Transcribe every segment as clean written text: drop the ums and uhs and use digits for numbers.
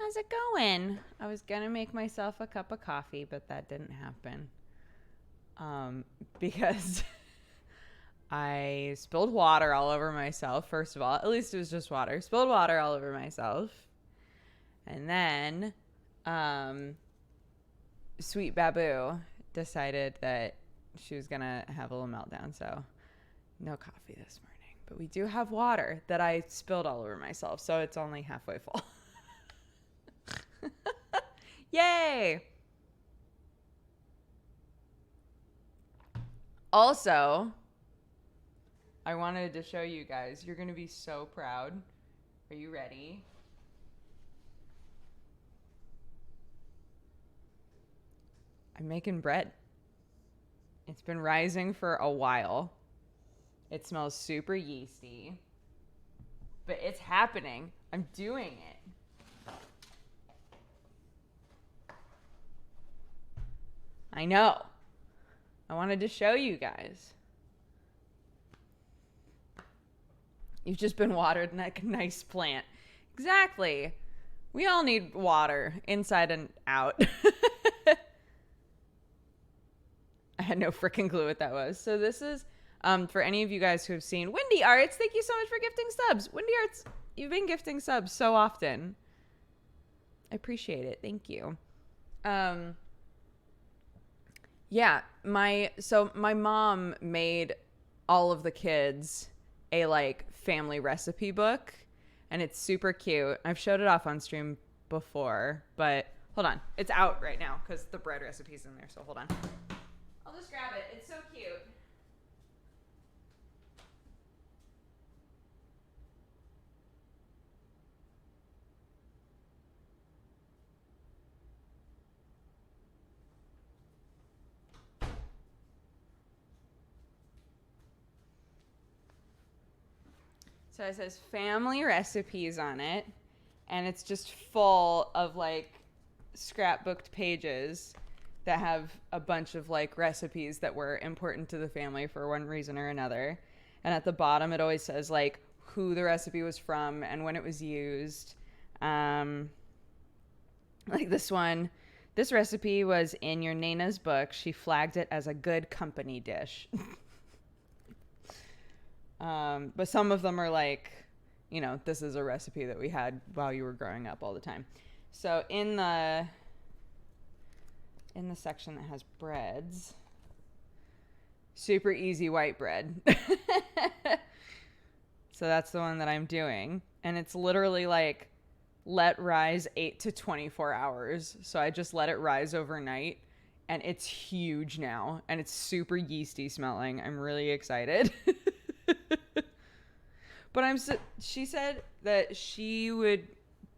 How's it going? I was gonna make myself a cup of coffee, but that didn't happen. Because I spilled water all over myself, first of all. At least it was just water. Spilled water all over myself. And then, Sweet Babu decided that she was gonna have a little meltdown, so no coffee this morning. But we do have water that I spilled all over myself, so it's only halfway full. Yay! Also, I wanted to show you guys. You're going to be so proud. Are you ready? I'm making bread. It's been rising for a while. It smells super yeasty. But it's happening. I'm doing it. I know. I wanted to show you guys. You've just been watered in that nice plant. Exactly. We all need water inside and out. I had no freaking clue what that was. So this is, for any of you guys who have seen Windy Arts, thank you so much for gifting subs. Windy Arts, you've been gifting subs so often. I appreciate it. Thank you. Yeah, my mom made all of the kids a like family recipe book, and it's super cute. I've showed it off on stream before, but hold on. It's out right now because the bread recipe's in there, so hold on. I'll just grab it. It's so cute. So it says family recipes on it, and it's just full of like scrapbooked pages that have a bunch of like recipes that were important to the family for one reason or another. And at the bottom, it always says like who the recipe was from and when it was used. Like this one, this recipe was in your Nana's book. She flagged it as a good company dish. But some of them are like, you know, this is a recipe that we had while you were growing up all the time. So in the section that has breads, super easy white bread. So that's the one that I'm doing. And it's literally like, let rise 8 to 24 hours. So I just let it rise overnight. And it's huge now. And it's super yeasty smelling. I'm really excited. But she said that she would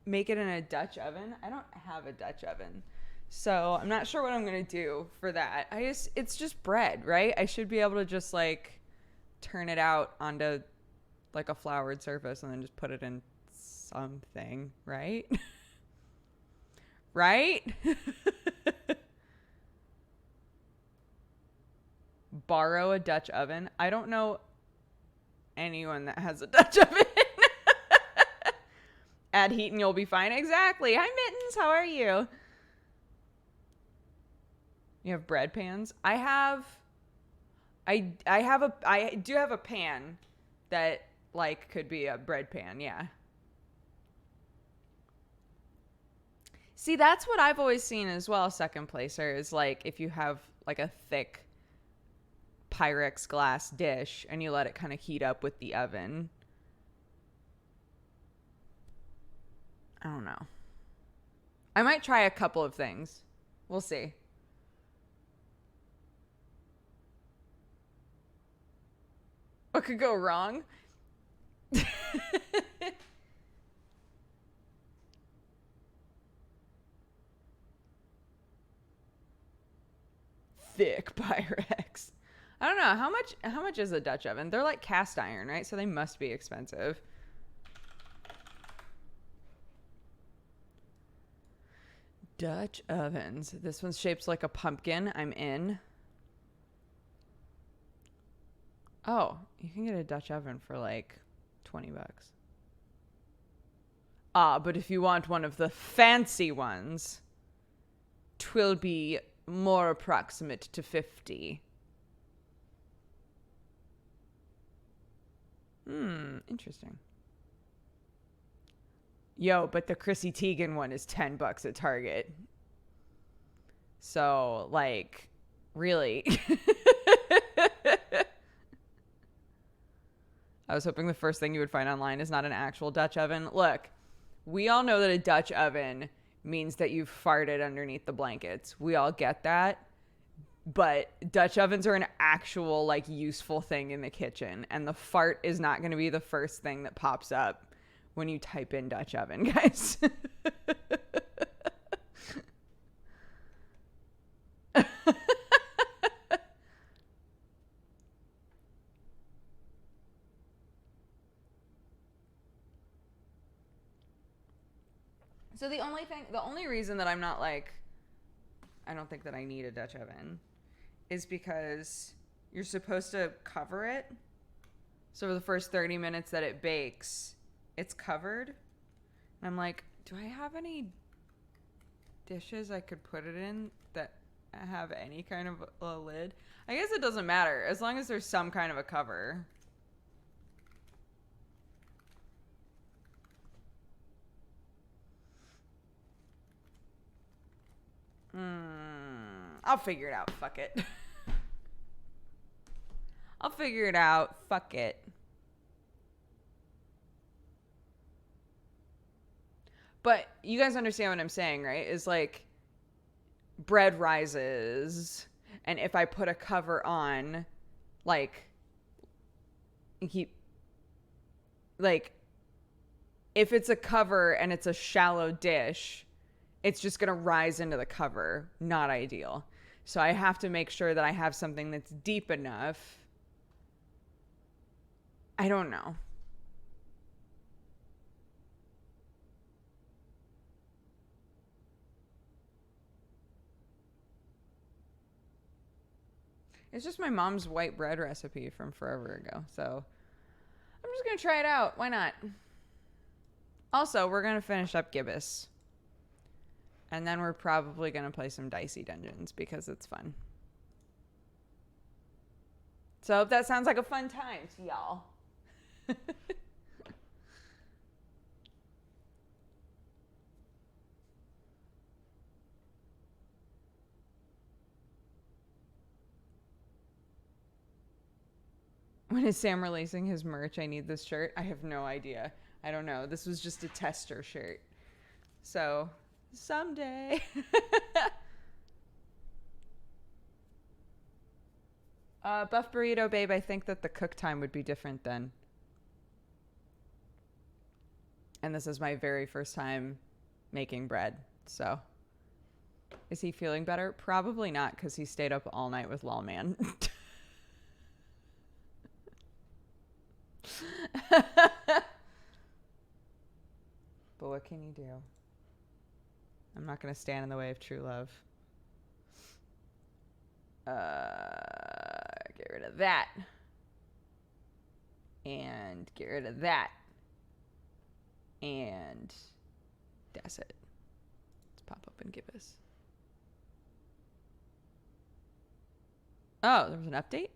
make it in a Dutch oven. I don't have a Dutch oven. So I'm not sure what I'm going to do for that. It's just bread, right? I should be able to just like turn it out onto like a floured surface and then just put it in something, right? Right? Borrow a Dutch oven. I don't know anyone that has a Dutch oven. Add heat and you'll be fine. Exactly. Hi, Mittens. How are you? You have bread pans? I do have a pan that like could be a bread pan. Yeah. See, that's what I've always seen as well. Second placer is like if you have like a thick Pyrex glass dish and you let it kind of heat up with the oven. I don't know. I might try a couple of things. We'll see. What could go wrong? Thick Pyrex. I don't know how much is a Dutch oven? They're like cast iron, right? So they must be expensive. Dutch ovens. This one's shaped like a pumpkin. I'm in. Oh, you can get a Dutch oven for like $20. But if you want one of the fancy ones, 'twill be more approximate to 50. Interesting. Yo, but the Chrissy Teigen one is $10 at Target. So, like, really? I was hoping the first thing you would find online is not an actual Dutch oven. Look, we all know that a Dutch oven means that you've farted underneath the blankets. We all get that. But Dutch ovens are an actual, like, useful thing in the kitchen. And the fart is not going to be the first thing that pops up when you type in Dutch oven, guys. So the only reason that I'm not like, I don't think that I need a Dutch oven is because you're supposed to cover it. So for the first 30 minutes that it bakes, it's covered. And I'm like, do I have any dishes I could put it in that have any kind of a lid? I guess it doesn't matter as long as there's some kind of a cover. I'll figure it out. Fuck it. I'll figure it out. Fuck it. But you guys understand what I'm saying, right? Is like bread rises, and if I put a cover on, like if it's a cover and it's a shallow dish, it's just going to rise into the cover. Not ideal. So I have to make sure that I have something that's deep enough. I don't know. It's just my mom's white bread recipe from forever ago. So I'm just going to try it out. Why not? Also, we're going to finish up Gibbous. And then we're probably going to play some Dicey Dungeons because it's fun. So if that sounds like a fun time to y'all. When is Sam releasing his merch? I need this shirt. I have no idea. I don't know. This was just a tester shirt. So someday. Buff Burrito Babe, I think that the cook time would be different then. And this is my very first time making bread. So is he feeling better? Probably not, because he stayed up all night with Lawman. But what can you do? I'm not going to stand in the way of true love. Get rid of that. And get rid of that. And that's it. Let's pop up and Gibbous. Oh, there was an update?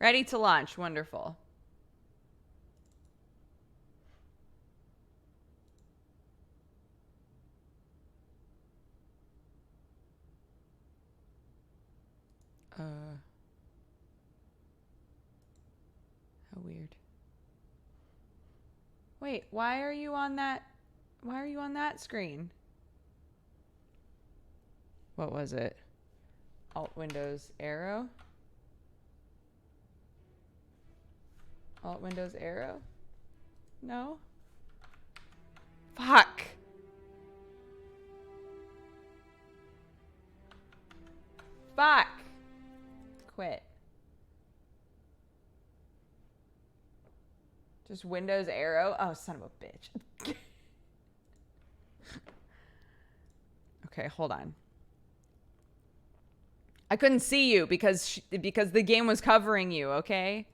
Ready to launch. Wonderful. How weird. Wait, why are you on that? Why are you on that screen? What was it? Alt Windows arrow? Alt Windows arrow? No? Fuck. Fuck. Quit. Just Windows arrow? Oh, son of a bitch. Okay, hold on. I couldn't see you because the game was covering you, okay?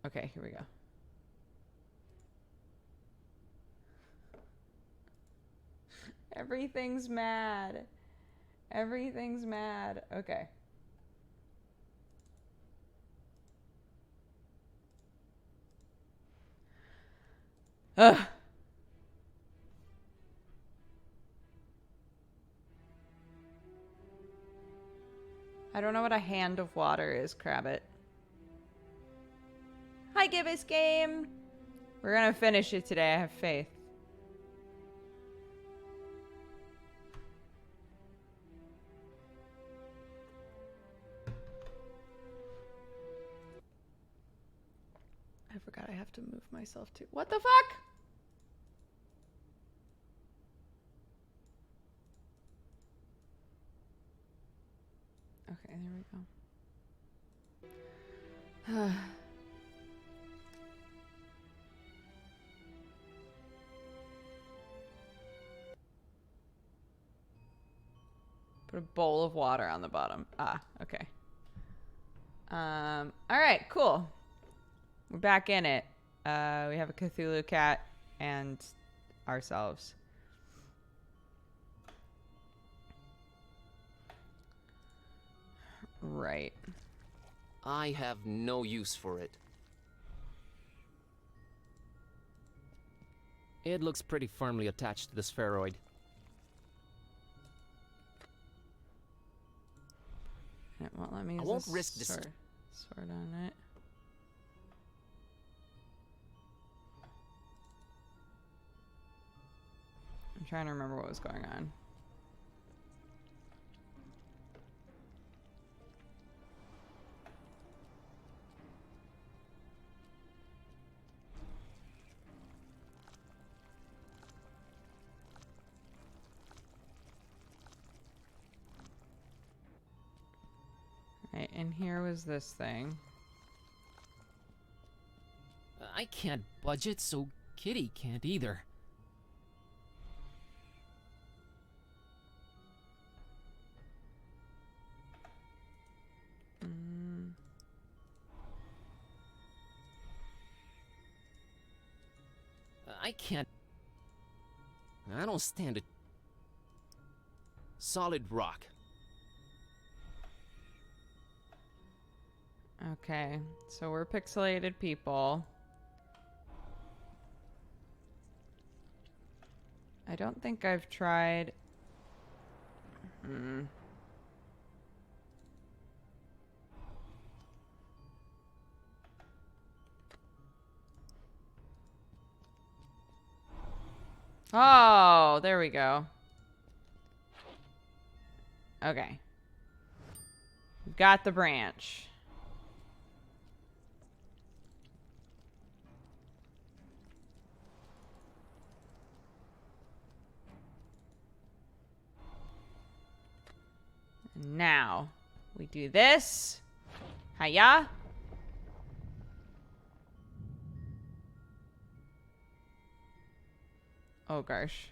Okay, here we go. Everything's mad. Everything's mad. Okay. Ugh. I don't know what a hand of water is, Crabbit. Hi, Gibbous game. We're gonna finish it today. I have faith. I forgot I have to move myself too. What the fuck? Okay, there we go. Put a bowl of water on the bottom. Ah, okay. All right, cool. We're back in it. We have a Cthulhu cat and ourselves. Right. I have no use for it. It looks pretty firmly attached to the spheroid. It won't let me use I won't risk this. Sword on it. I'm trying to remember what was going on. Right, and here was this thing. I can't budge it, so Kitty can't either. I can't. I don't stand it. Solid rock. Okay, so we're pixelated people. I don't think I've tried... Oh, there we go. Okay. Got the branch. Now, we do this. Hiya. Oh gosh.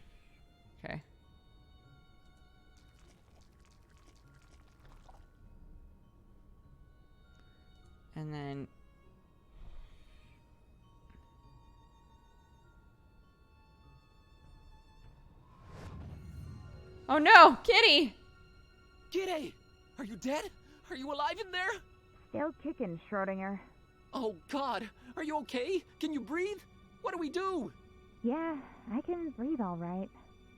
Okay. And then... Oh no, Kitty! Kitty! Are you dead? Are you alive in there? Still kicking, Schrodinger. Oh God! Are you okay? Can you breathe? What do we do? Yeah, I can breathe all right.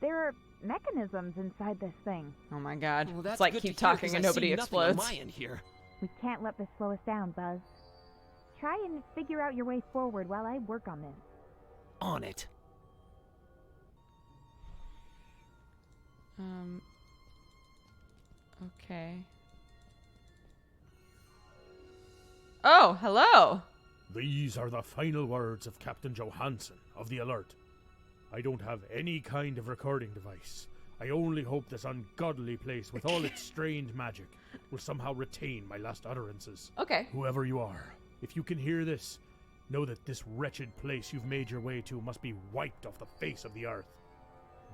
There are mechanisms inside this thing. Oh my god. Well, that's it's like good keep to hear, talking 'cause and I nobody see nothing on explodes. my end here. We can't let this slow us down, Buzz. Try and figure out your way forward while I work on this. On it. Okay. Oh, hello! These are the final words of Captain Johansson of the Alert. I don't have any kind of recording device. I only hope this ungodly place, with all its strange magic, will somehow retain my last utterances. Okay. Whoever you are, if you can hear this, know that this wretched place you've made your way to must be wiped off the face of the earth.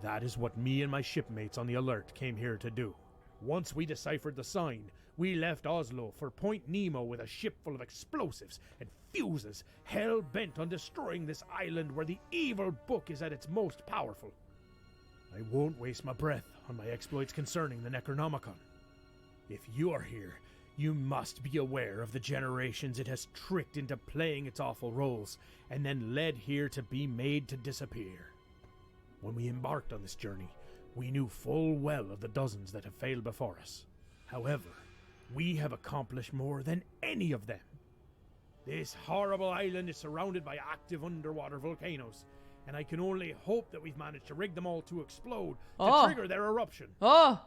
That is what me and my shipmates on the Alert came here to do. Once we deciphered the sign, we left Oslo for Point Nemo with a ship full of explosives and fuses, hell-bent on destroying this island where the evil book is at its most powerful. I won't waste my breath on my exploits concerning the Necronomicon. If you are here, you must be aware of the generations it has tricked into playing its awful roles, and then led here to be made to disappear. When we embarked on this journey, we knew full well of the dozens that have failed before us. However, we have accomplished more than any of them. This horrible island is surrounded by active underwater volcanoes, and I can only hope that we've managed to rig them all to explode to trigger their eruption.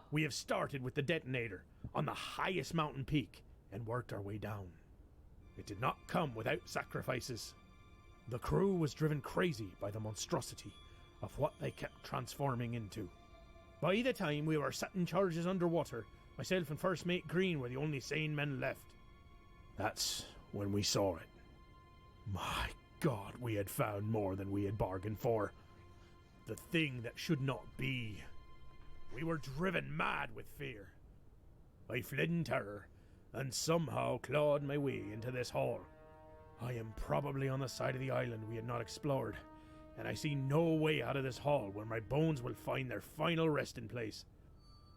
We have started with the detonator on the highest mountain peak and worked our way down. It did not come without sacrifices. The crew was driven crazy by the monstrosity of what they kept transforming into. By the time we were setting charges underwater, myself and First Mate Green were the only sane men left. That's when we saw it. My God, we had found more than we had bargained for. The thing that should not be. We were driven mad with fear. I fled in terror, and somehow clawed my way into this hall. I am probably on the side of the island we had not explored, and I see no way out of this hall where my bones will find their final resting place.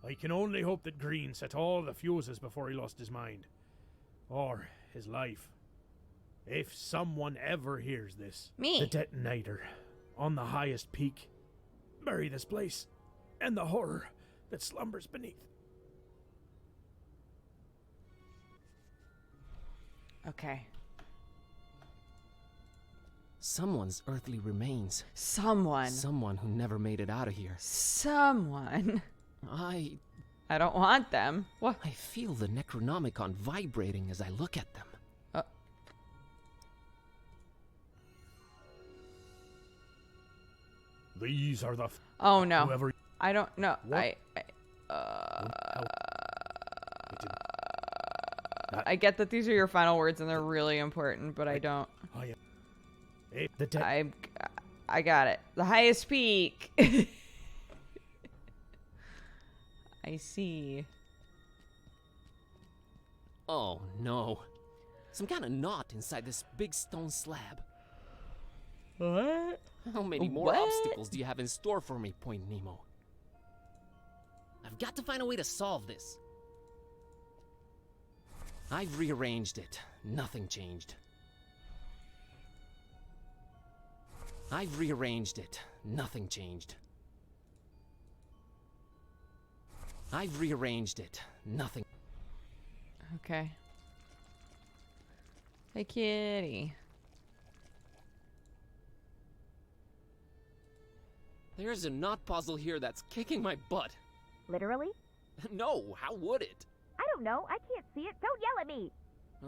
I can only hope that Green set all the fuses before he lost his mind. Or his life. If someone ever hears this, the detonator on the highest peak, bury this place and the horror that slumbers beneath. Okay. Someone's earthly remains. Someone. Someone who never made it out of here. Someone. I don't want them. What? I feel the Necronomicon vibrating as I look at them. These are the... Oh no. Whoever... I don't know. What? I get that these are your final words and they're really important, but I don't. I got it. The highest peak. I see. Oh no. Some kind of knot inside this big stone slab. What? How many more obstacles do you have in store for me, Point Nemo? I've got to find a way to solve this. I've rearranged it. Nothing changed. I've rearranged it. Nothing changed. I've rearranged it. Nothing. Okay. Hey, kitty. There's a knot puzzle here that's kicking my butt. Literally? No, how would it? I don't know. I can't see it. Don't yell at me.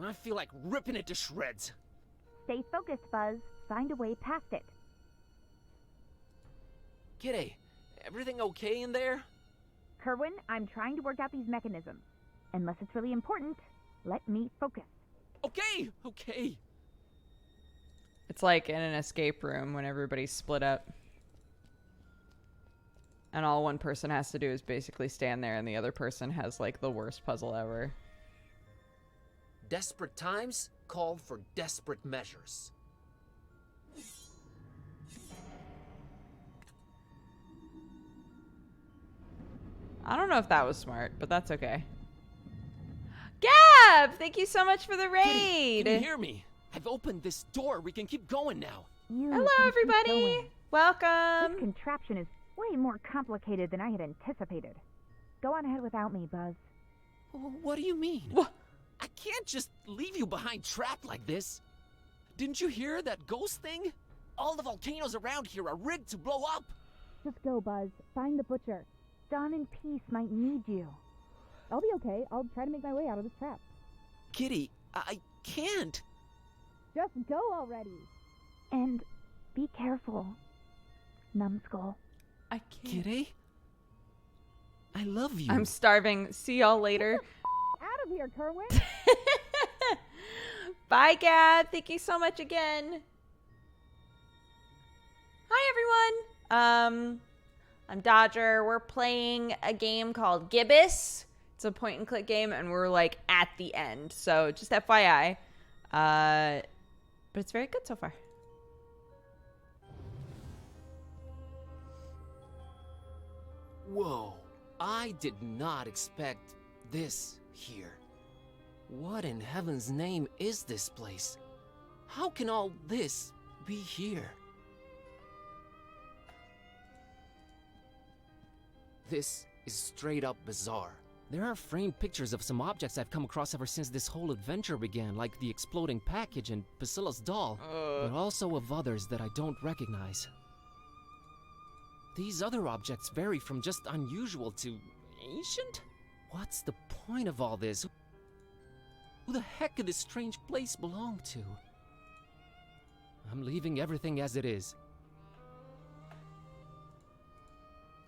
I feel like ripping it to shreds. Stay focused, Buzz. Find a way past it. Kitty, everything okay in there? Kerwin, I'm trying to work out these mechanisms. Unless it's really important, let me focus. Okay. It's like in an escape room when everybody's split up. And all one person has to do is basically stand there and the other person has like the worst puzzle ever. Desperate times call for desperate measures. I don't know if that was smart, but that's okay. Gab! Thank you so much for the raid! Can you hear me? I've opened this door. We can keep going now. Hello, everybody! Welcome! This contraption is way more complicated than I had anticipated. Go on ahead without me, Buzz. What do you mean? What? I can't just leave you behind trapped like this. Didn't you hear that ghost thing? All the volcanoes around here are rigged to blow up. Just go, Buzz. Find the butcher. Dawn and Peace might need you. I'll be okay. I'll try to make my way out of this trap. Kitty, I can't. Just go already. And be careful, Numbskull. I can't. Kitty? I love you. I'm starving. See y'all later. Out of here, Kerwin. Bye, Gab. Thank you so much again. Hi, everyone. I'm Dodger. We're playing a game called Gibbous. It's a point and click game, and we're like at the end. So just FYI. But it's very good so far. Whoa, I did not expect this here. What in heaven's name is this place? How can all this be here? This is straight up bizarre. There are framed pictures of some objects I've come across ever since this whole adventure began, like the exploding package and Priscilla's doll, but also of others that I don't recognize. These other objects vary from just unusual to ancient? What's the point of all this? Who the heck could this strange place belong to? I'm leaving everything as it is.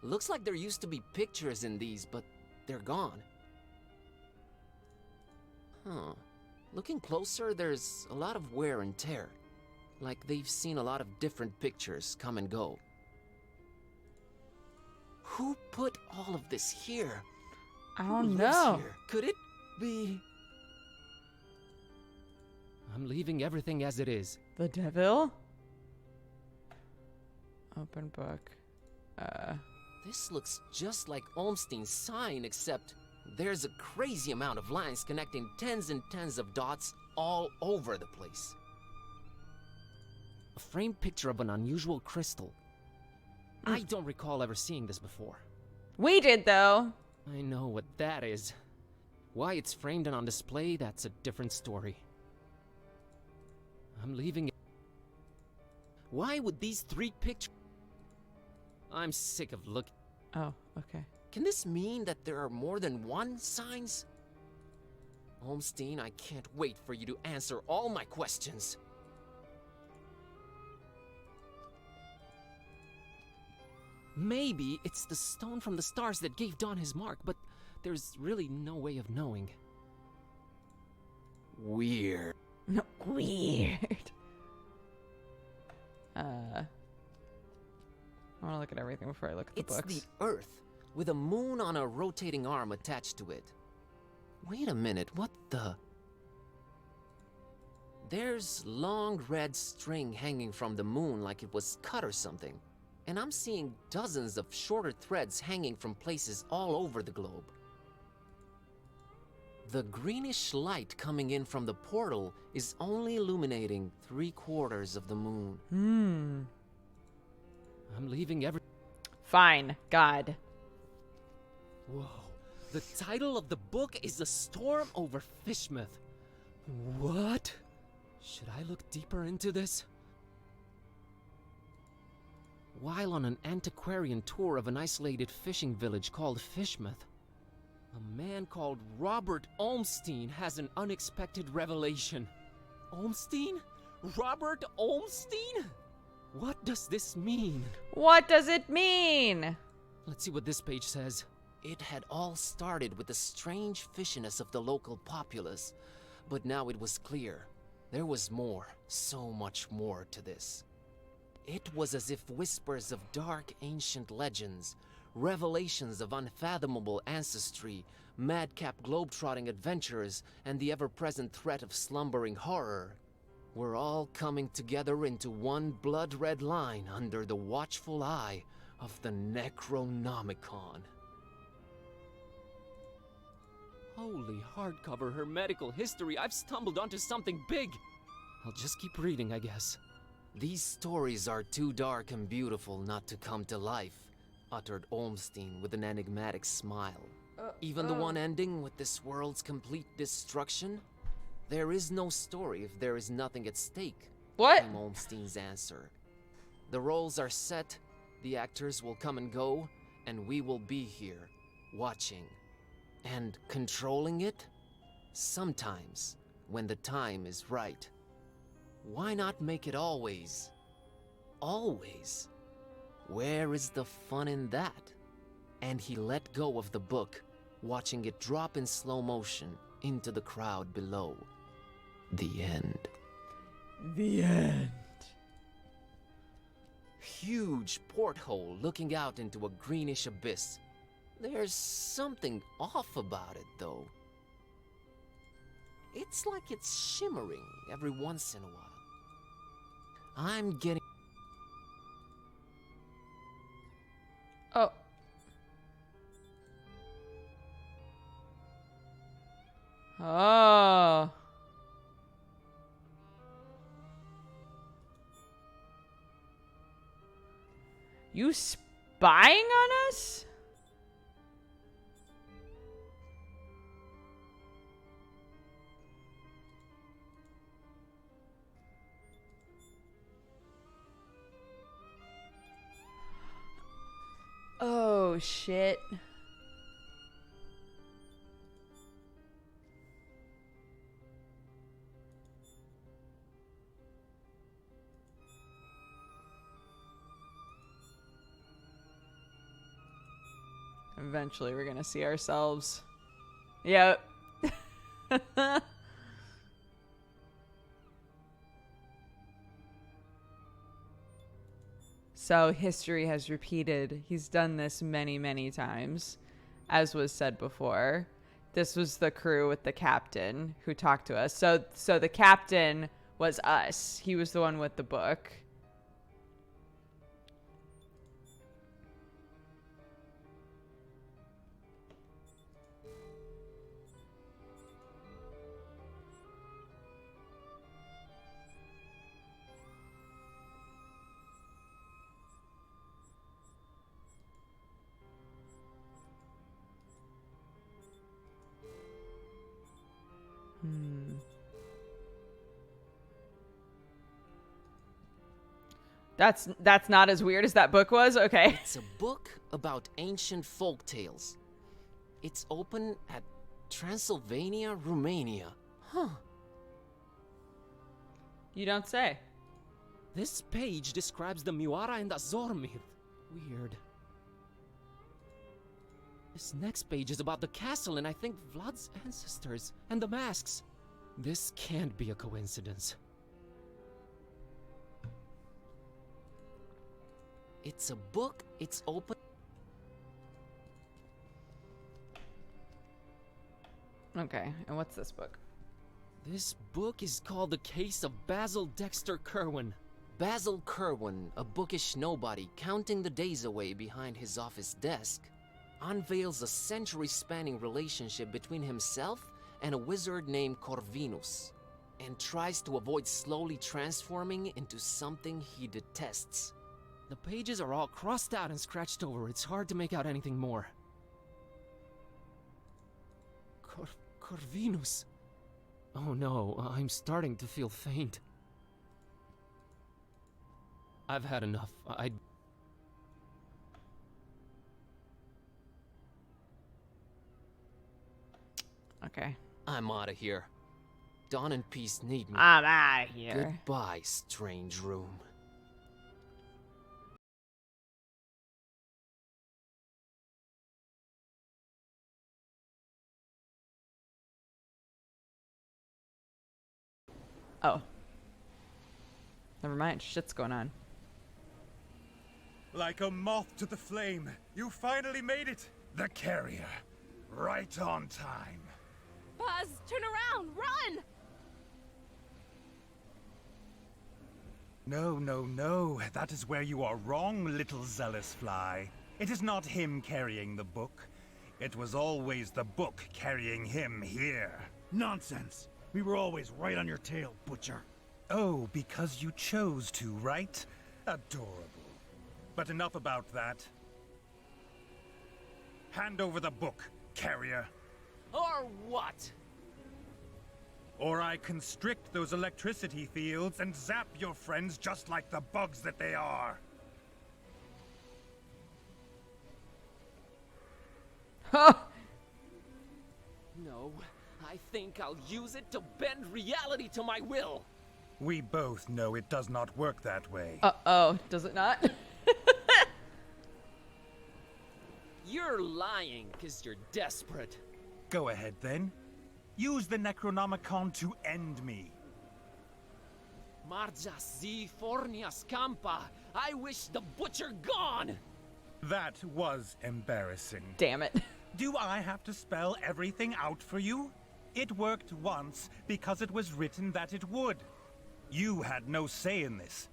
Looks like there used to be pictures in these, but they're gone. Huh. Looking closer, there's a lot of wear and tear. Like they've seen a lot of different pictures come and go. Who put all of this here? I Who don't lives know. here? Could it be... I'm leaving everything as it is. The devil? Open book. This looks just like Olmstein's sign, except there's a crazy amount of lines connecting tens and tens of dots all over the place. A framed picture of an unusual crystal. I don't recall ever seeing this before. We did, though. I know what that is. Why it's framed and on display, that's a different story. I'm leaving it. Why would these three pictures... I'm sick of looking. Oh, okay. Can this mean that there are more than one signs? Olmstein, I can't wait for you to answer all my questions. Maybe it's the stone from the stars that gave Dawn his mark, but there's really no way of knowing. Weird. No, weird. I want to look at everything before I look at the It's books. the Earth, with a moon on a rotating arm attached to it. Wait a minute, what the... There's long red string hanging from the moon like it was cut or something. And I'm seeing dozens of shorter threads hanging from places all over the globe. The greenish light coming in from the portal is only illuminating 3/4 of the moon. I'm leaving every... Fine, God. Whoa. The title of the book is The Storm over Fishmouth. What? Should I look deeper into this? While on an antiquarian tour of an isolated fishing village called Fishmouth, a man called Robert Olmstein has an unexpected revelation. Olmstein? Robert Olmstein? What does this mean? What does it mean? Let's see what this page says. It had all started with the strange fishiness of the local populace, but now it was clear. There was more, so much more to this. It was as if whispers of dark ancient legends, revelations of unfathomable ancestry, madcap globetrotting adventures, and the ever-present threat of slumbering horror were all coming together into one blood-red line under the watchful eye of the Necronomicon. Holy hardcover hermetical history, I've stumbled onto something big! I'll just keep reading, I guess. These stories are too dark and beautiful not to come to life, uttered Olmstein with an enigmatic smile. Even the one ending with this world's complete destruction? There is no story if there is nothing at stake, What? came Olmstein's answer. The roles are set, the actors will come and go, and we will be here, watching. And controlling it? Sometimes, when the time is right. Why not make it always? Always? Where is the fun in that? And he let go of the book, watching it drop in slow motion into the crowd below. The end. The end. Huge porthole looking out into a greenish abyss. There's something off about it, though. It's like it's shimmering every once in a while. I'm getting... Oh. Oh. You spying on us? Oh, shit. Eventually, we're gonna see ourselves. Yep. So, history has repeated. He's done this many, many times, as was said before. This was the crew with the captain who talked to us. So the captain was us. He was the one with the book. That's not as weird as that book was. Okay. It's a book about ancient folk tales. It's open at Transylvania, Romania. Huh. You don't say. This page describes the Muara and Azor myth. Weird. This next page is about the castle and I think Vlad's ancestors and the masks. This can't be a coincidence. It's a book. It's open. Okay, and what's this book? This book is called The Case of Basil Dexter Kerwin. Basil Kerwin, a bookish nobody counting the days away behind his office desk, unveils a century-spanning relationship between himself and a wizard named Corvinus, and tries to avoid slowly transforming into something he detests. The pages are all crossed out and scratched over. It's hard to make out anything more. Corvinus. Oh no, I'm starting to feel faint. I've had enough. Okay. I'm out of here. Dawn and Peace need me. I'm out of here. Goodbye, strange room. Oh. Never mind. Shit's going on. Like a moth to the flame, you finally made it. The carrier. Right on time. Buzz, turn around! Run! No, no, no. That is where you are wrong, little zealous fly. It is not him carrying the book. It was always the book carrying him here. Nonsense! We were always right on your tail, Butcher. Oh, because you chose to, right? Adorable. But enough about that. Hand over the book, carrier. Or what? Or I constrict those electricity fields and zap your friends just like the bugs that they are. No, I think I'll use it to bend reality to my will. We both know it does not work that way. Uh-oh. Does it not? You're lying because you're desperate. Go ahead then. Use the Necronomicon to end me. Marjas zi fornias campa. I wish the butcher gone. That was embarrassing. Damn it. Do I have to spell everything out for you? It worked once because it was written that it would. You had no say in this.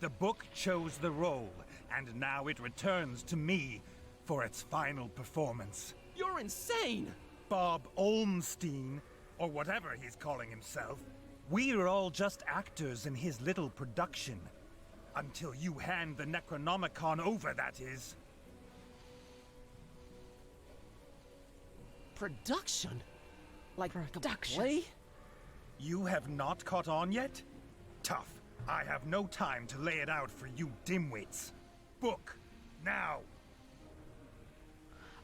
The book chose the role, and now it returns to me for its final performance. You're insane. Bob Olmstein, or whatever he's calling himself, we're all just actors in his little production. Until you hand the Necronomicon over, that is. Production? Like Production. a play? You have not caught on yet? Tough. I have no time to lay it out for you dimwits. Book, now.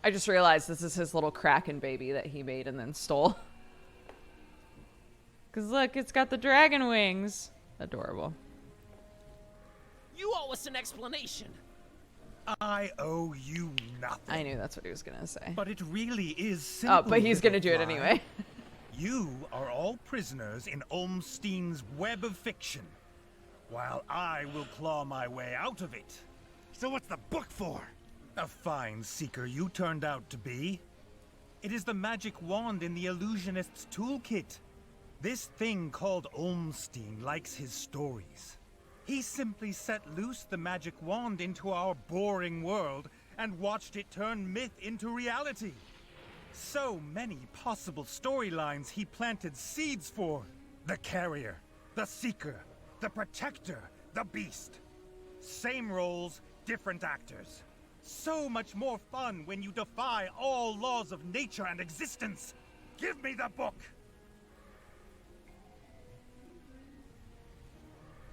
I just realized this is his little Kraken baby that he made and then stole. Because look, it's got the dragon wings. Adorable. You owe us an explanation. I owe you nothing. I knew that's what he was going to say. But it really is simple. Oh, but he's going to do it little fly. anyway. You are all prisoners in Olmstein's web of fiction, while I will claw my way out of it. So what's the book for? A fine seeker you turned out to be. It is the magic wand in the illusionist's toolkit. This thing called Olmstein likes his stories. He simply set loose the magic wand into our boring world and watched it turn myth into reality. So many possible storylines he planted seeds for. The carrier, the seeker, the protector, the beast. Same roles, different actors. So much more fun when you defy all laws of nature and existence. Give me the book!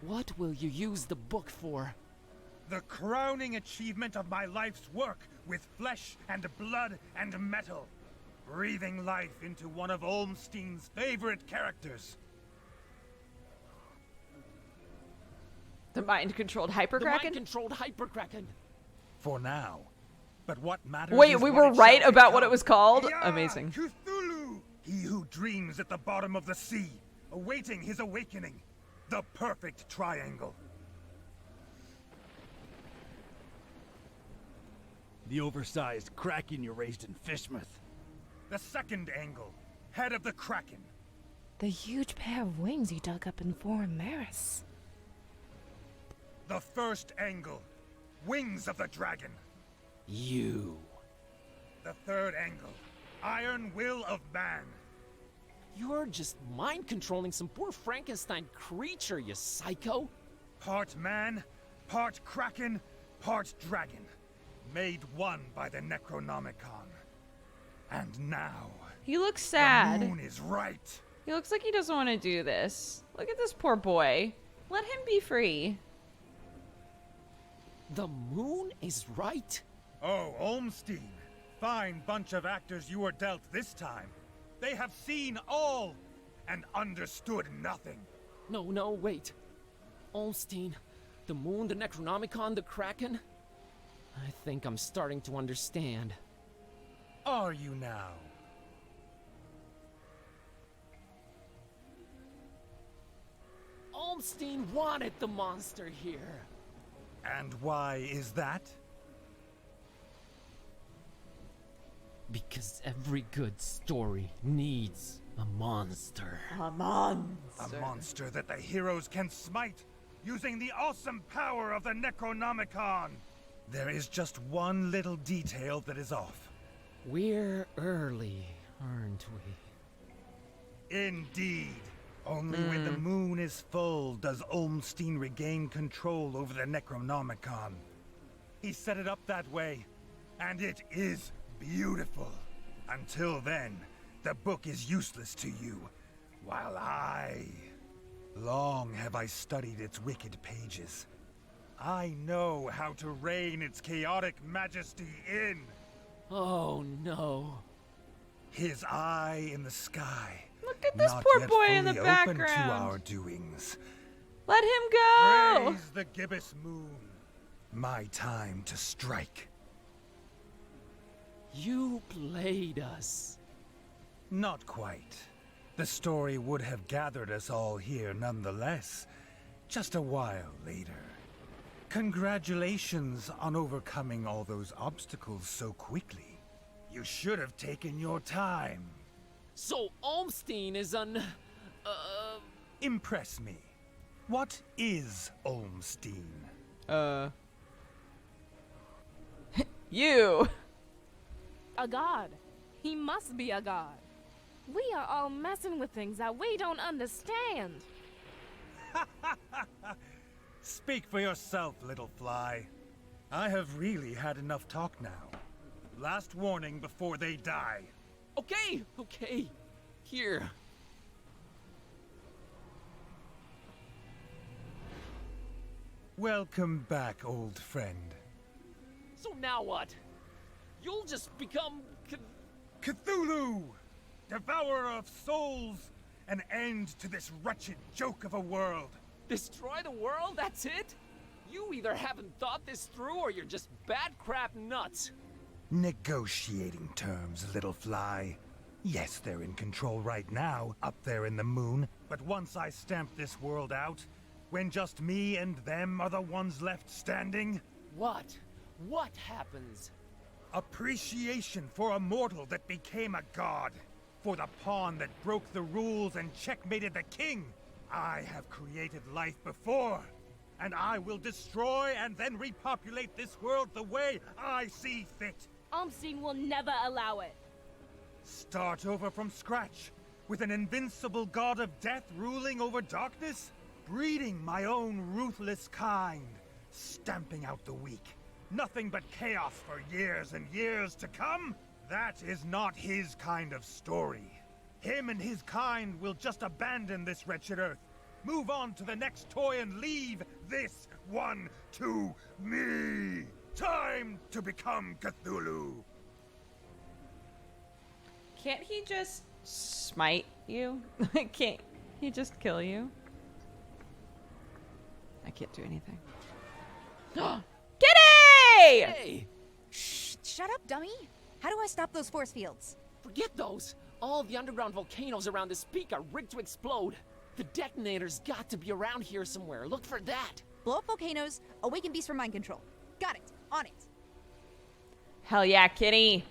What will you use the book for? The crowning achievement of my life's work with flesh and blood and metal. Breathing life into one of Olmstein's favorite characters. The mind-controlled The hyperkraken? mind-controlled hyperkraken. For now. But what matters Wait, is we what were it right shall about what it become. was called? Yeah, Amazing. Cthulhu! He who dreams at the bottom of the sea, awaiting his awakening. The perfect triangle. The oversized kraken you raised in Fishmouth. The second angle, head of the Kraken. The huge pair of wings you dug up in Foreign Maris. The first angle, wings of the dragon. You. The third angle, iron will of man. You're just mind-controlling some poor Frankenstein creature, you psycho. Part man, part Kraken, part dragon. Made one by the Necronomicon. And now, He looks the sad. moon is right. He looks like he doesn't want to do this. Look at this poor boy. Let him be free. The moon is right? Oh, Olmstein. Fine bunch of actors you were dealt this time. They have seen all and understood nothing. No, wait. Olmstein, the moon, the Necronomicon, the Kraken? I think I'm starting to understand. Are you now? Olmstein wanted the monster here. And why is that? Because every good story needs a monster. A monster. A monster that the heroes can smite, using the awesome power of the Necronomicon. There is just one little detail that is off. We're early, aren't we? Indeed. Only when the moon is full does Olmstein regain control over the Necronomicon. He set it up that way, and it is beautiful. Until then, the book is useless to you, while long have I studied its wicked pages. I know how to rein its chaotic majesty in. Oh no. His eye in the sky. Look at this not poor yet boy in the fully open to background. our doings. Let him go. Praise the gibbous moon. My time to strike. You played us. Not quite. The story would have gathered us all here nonetheless, just a while later. Congratulations on overcoming all those obstacles so quickly. You should have taken your time. So Olmstein is Impress me. What is Olmstein? You. A god. He must be a god. We are all messing with things that we don't understand. Speak for yourself, little fly. I have really had enough talk now. Last warning before they die. Okay. Here. Welcome back, old friend. So now what? You'll just become Cthulhu! Devourer of souls! An end to this wretched joke of a world! destroy the world, that's it? You either haven't thought this through or you're just bad crap nuts. Negotiating terms, little fly. Yes, they're in control right now, up there in the moon. But once I stamp this world out, when just me and them are the ones left standing... What? What happens? Appreciation for a mortal that became a god. For the pawn that broke the rules and checkmated the king. I have created life before. And I will destroy and then repopulate this world the way I see fit. Olmstein will never allow it. Start over from scratch, with an invincible god of death ruling over darkness? Breeding my own ruthless kind, stamping out the weak. Nothing but chaos for years and years to come? That is not his kind of story. Him and his kind will just abandon this wretched earth, move on to the next toy and leave this one to me. Time to become Cthulhu. Can't he just smite you? Can't he just kill you? I can't do anything. Kitty! Hey! Shut up, dummy! How do I stop those force fields? Forget those! All the underground volcanoes around this peak are rigged to explode. The detonator's got to be around here somewhere. Look for that. Blow up volcanoes, awaken beast for mind control. Got it. On it. Hell yeah, Kitty!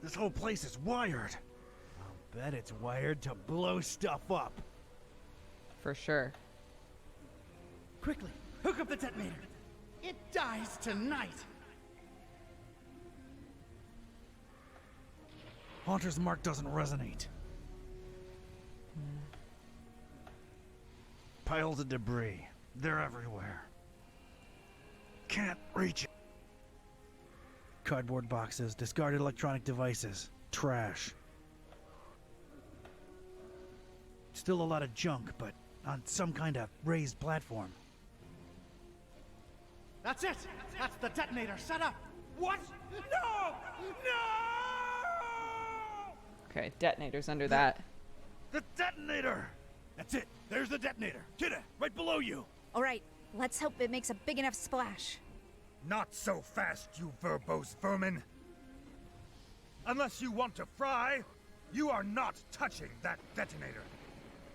This whole place is wired. I'll bet it's wired to blow stuff up. For sure. Quickly, hook up the detonator. It dies tonight. Haunter's mark doesn't resonate. Piles of debris. They're everywhere. Can't reach it. Cardboard boxes, discarded electronic devices, trash. Still a lot of junk, but on some kind of raised platform. That's it! That's the detonator! Set up! What? No! No! Okay, detonator's under that. The detonator! That's it! There's the detonator! Kidda, right below you! Alright, let's hope it makes a big enough splash. Not so fast, you verbose vermin. Unless you want to fry, you are not touching that detonator.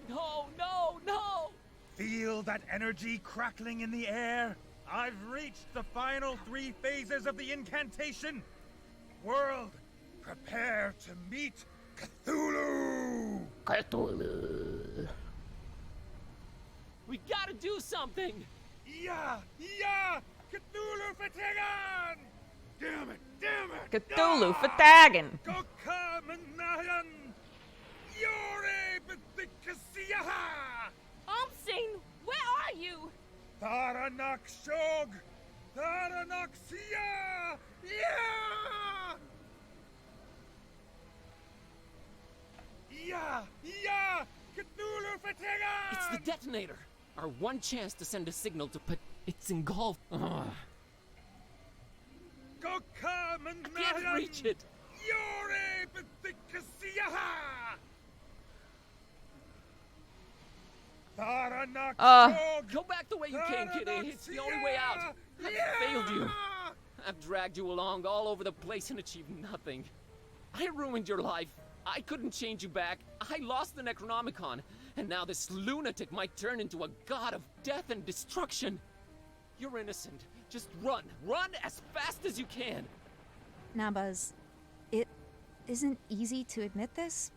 No, no, no! Feel that energy crackling in the air? I've reached the final 3 phases of the incantation. World, prepare to meet Cthulhu! Cthulhu. We gotta do something! Yeah! Cthulhu Fatigan! Damn it! Cthulhu Fatagan! Gokamanayan! Yore Bethikasiyaha! Olmstein, where are you? Tharanak Shog! Tharanaxia! Yeah! Cthulhu Fatigan! It's the detonator! Our one chance to send a signal to put... It's engulfed. Ugh. Gokamanayan! I can't reach it! Yore Bethikasiyaha! Go back the way you came, kitty. It's the only way out. I've failed you. I've dragged you along all over the place and achieved nothing. I ruined your life. I couldn't change you back. I lost the Necronomicon. And now this lunatic might turn into a god of death and destruction. You're innocent. Just run. Run as fast as you can. Nah, Buzz. It isn't easy to admit this,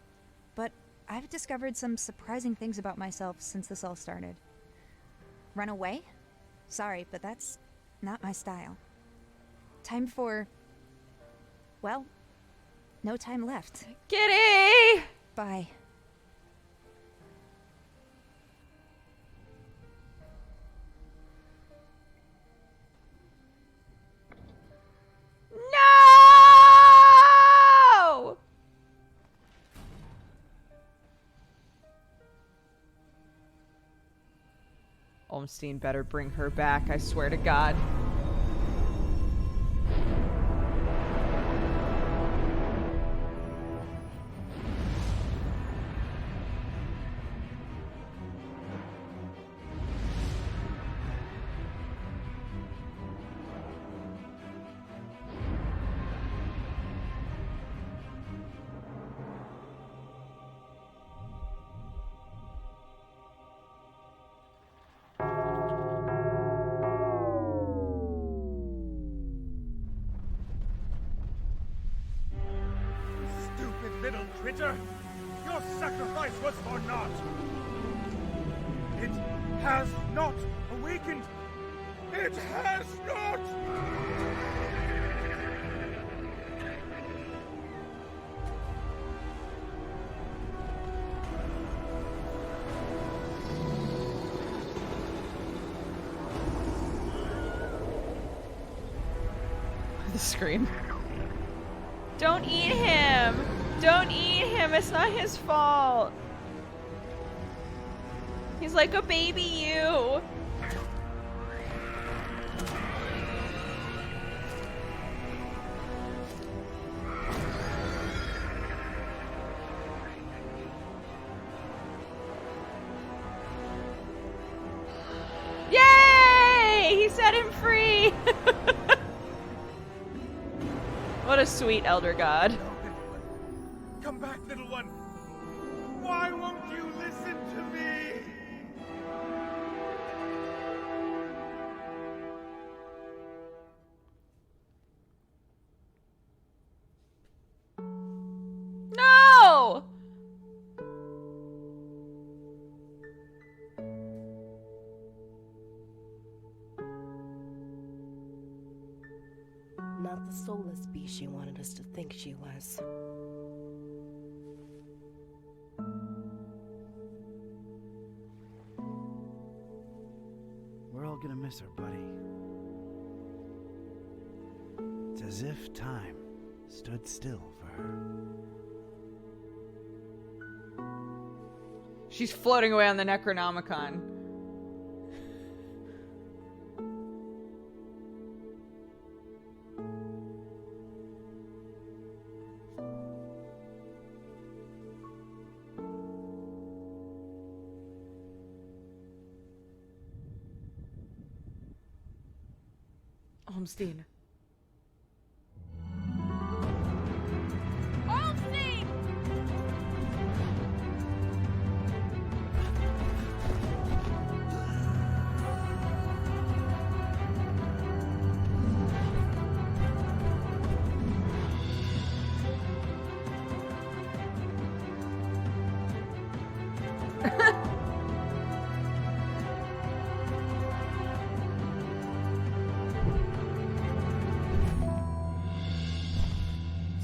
but I've discovered some surprising things about myself since this all started. Run away? Sorry, but that's not my style. Time for... well, no time left. Kitty! Bye. No! Olmstein better bring her back, I swear to God. Little critter, your sacrifice was for naught. It has not awakened. It has not! The scream. Don't eat him! Don't eat him! It's not his fault! He's like a baby you! Yay! He set him free! What a sweet elder god. Come back, little one. Why won't you listen to me? No! Not the soulless beast she wanted us to think she was. We're all gonna miss her, buddy. It's as if time stood still for her. She's floating away on the Necronomicon. Olmstein. Olmstein!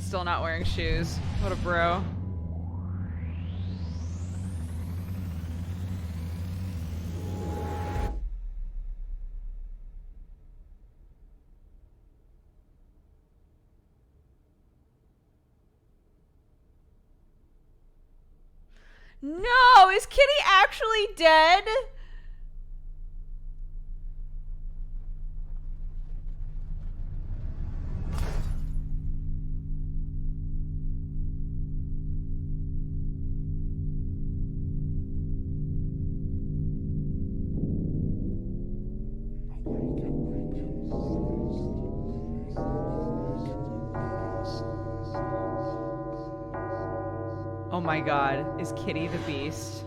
Still not wearing shoes. What a bro. No! Is Kitty actually dead? Oh my god, is Kitty the Beast?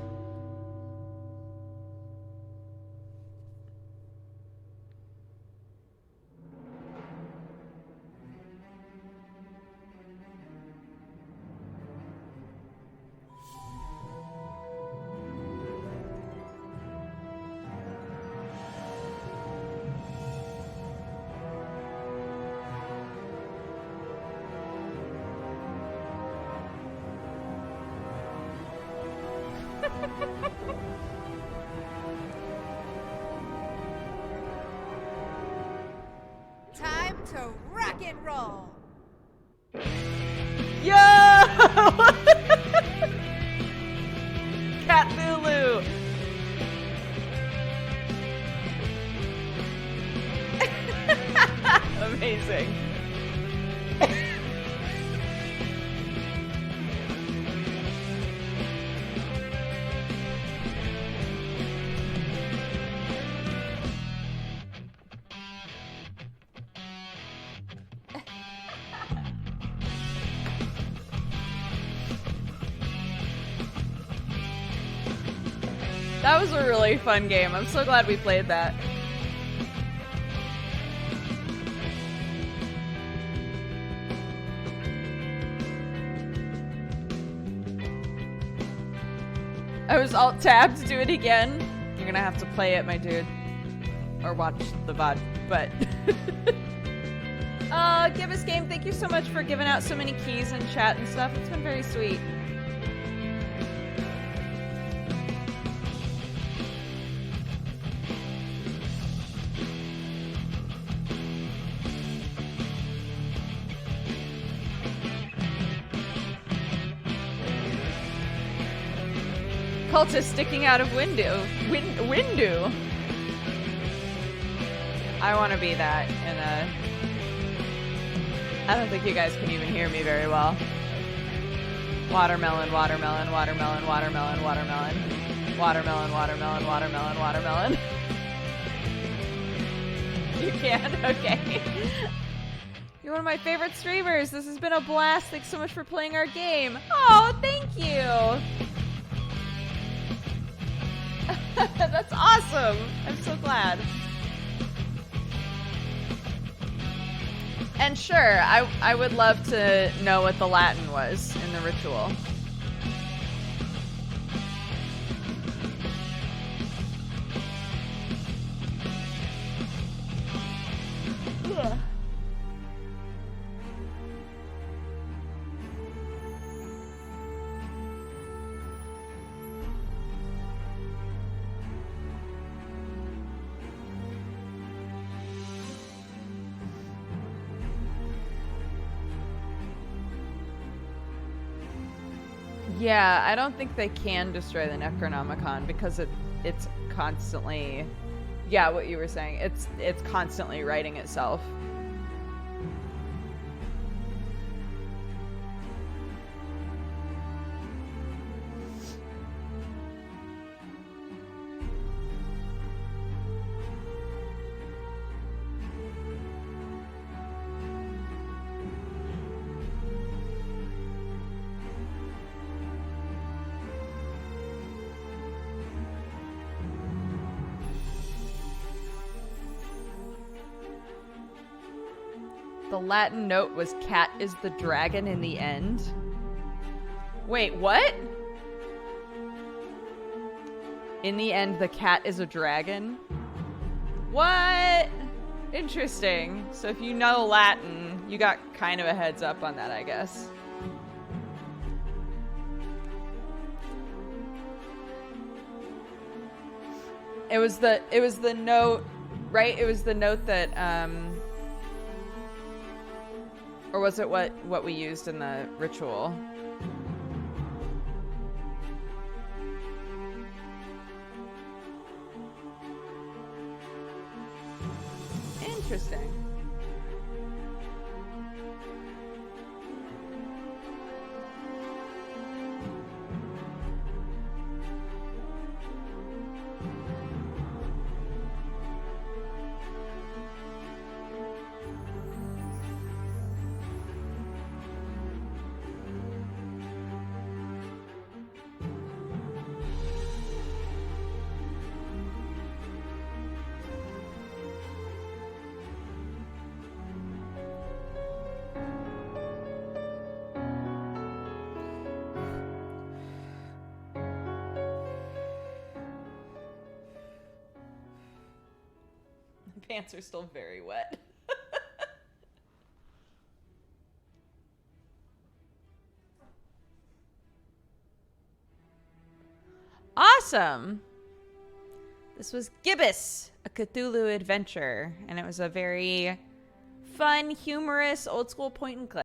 Time to rock and roll. Yo! Cthulhu! Amazing. That was a really fun game. I'm so glad we played that. I was alt-tabbed to do it again. You're gonna have to play it, my dude. Or watch the VOD, but... Gibbous Game, thank you so much for giving out so many keys in chat and stuff. It's been very sweet. Cultist sticking out of window. Window. I want to be that, and I don't think you guys can even hear me very well. Watermelon, watermelon, watermelon, watermelon, watermelon, watermelon, watermelon, watermelon, watermelon. You can? Okay. You're one of my favorite streamers. This has been a blast. Thanks so much for playing our game. Oh, thank you. That's awesome. I'm so glad. And sure, I would love to know what the Latin was in the ritual. Ugh. Yeah, I don't think they can destroy the Necronomicon because it's constantly, yeah, what you were saying. It's constantly writing itself. The Latin note was cat is the dragon in the end. Wait, what? In the end, the cat is a dragon? What? Interesting. So if you know Latin, you got kind of a heads up on that, I guess. It was the note, right? It was the note that, or was it what we used in the ritual? Interesting. pants are still very wet. Awesome. This was Gibbous, a Cthulhu adventure, and it was a very fun, humorous, old school point and click.